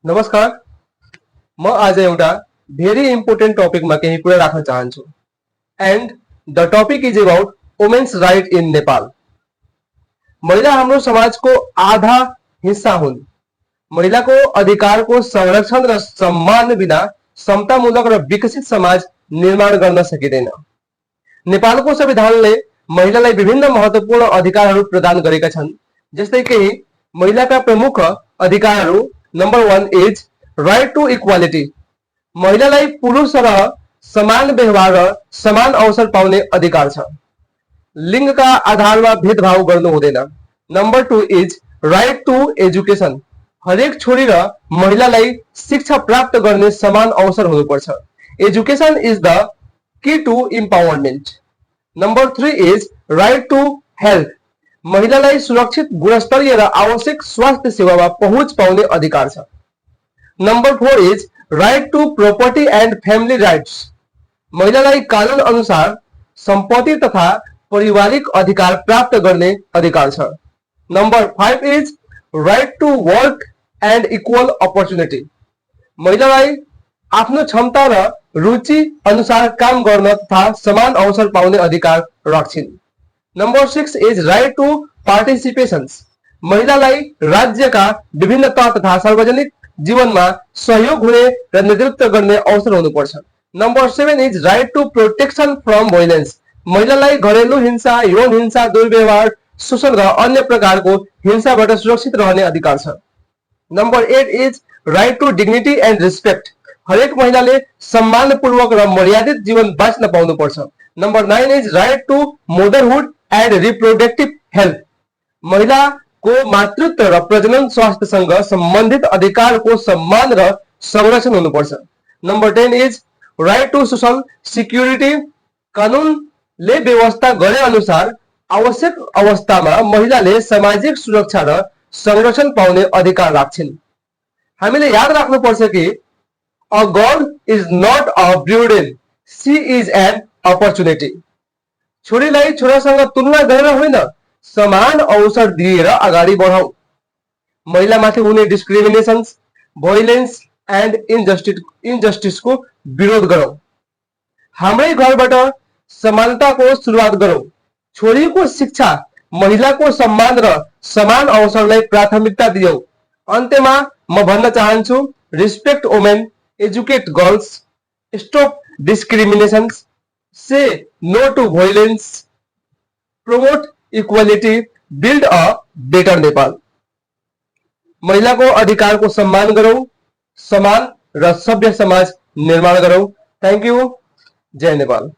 नमस्कार। म आज एउटा भेरी इम्पोर्टेन्ट टपिकमा केही कुरा राख्न चाहन्छु and the topic is about women's right in Nepal. महिला हाम्रो समाजको आधा हिस्सा हुन्। महिलाको अधिकारको संरक्षण र सम्मान बिना समतामूलक र विकसित समाज निर्माण गर्न सकिँदैन। नेपालको संविधानले महिलालाई विभिन्न महत्त्वपूर्ण अधिकारहरू प्रदान गरेका छन्। जस्तै कि महिलाका प्रमुख अधिकारहरू number 1 is right to equality. महिलालाई पुरुष र समान व्यवहार र समान अवसर पाउने अधिकार छ। लिङ्गका आधारमा भेदभाव गर्नु हुँदैन। Number 2 is right to education. हरेक छोरी र महिलालाई शिक्षा प्राप्त गर्ने समान अवसर हुनुपर्छ। Education is the key to empowerment. Number 3 is right to health. महिलालाई सुरक्षित गुणस्तरीय र आवश्यक स्वास्थ्य सेवामा पहुँच पाउने अधिकार छ। Number 4 is right to property and family rights. महिलालाई कानुन अनुसार सम्पत्ति तथा पारिवारिक अधिकार प्राप्त गर्ने अधिकार छ। Number 5 is right to work and equal opportunity. महिलालाई आफ्नो क्षमता र रुचि अनुसार काम गर्न तथा समान अवसर पाउने अधिकार राख्छिन्। Number 6 is right to participations. महिलालाई राज्यका विभिन्न तह तथा सार्वजनिक जीवनमा सहयोग हुने र नेतृत्व गर्ने अवसर हुनुपर्छ। Number 7 is right to protection from violence. महिलालाई घरेलु हिंसा, यौन हिंसा, दुर्व्यवहार, शोषण र अन्य प्रकारको हिंसाबाट सुरक्षित रहने अधिकार छ। Number 8 is right to dignity and respect. हरेक महिलाले सम्मानपूर्वक र मर्यादित जीवन बाँच्न पाउनुपर्छ। Number 9 is right to motherhood and reproductive health. महिलाको मातृत्व र प्रजनन स्वास्थ्यसँग सम्बन्धित अधिकारको सम्मान र संरक्षण हुनुपर्छ। Number 10 is right to social security. कानुनले व्यवस्था गरे अनुसार आवश्यक अवस्थामा महिलाले सामाजिक सुरक्षा र संरक्षण पाउने अधिकार राख्छिन्। हामीले याद राख्नुपर्छ कि a girl is not a burden, she is an opportunity. छोरीलाई छोरासँग तुलना गरेर होइन, समान अवसर दिएर अगाडि बढाऊ। महिलामाथि हुने डिस्क्रिमिनेसन्स, भोइलेन्स एन्ड इन्जस्टिसको विरोध गरौँ। हाम्रै घरबाट समानताको सुरुवात गरौँ। छोरीको शिक्षा, महिलाको सम्मान र समान अवसरलाई प्राथमिकता दियौ। अन्त्यमा म भन्न चाहन्छु, respect women, educate girls, stop discriminations, say no to violence, promote equality, build a better Nepal. महिलाको अधिकारको सम्मान गरौँ, समान र सभ्य समाज निर्माण गरौँ। Thank you. जय नेपाल।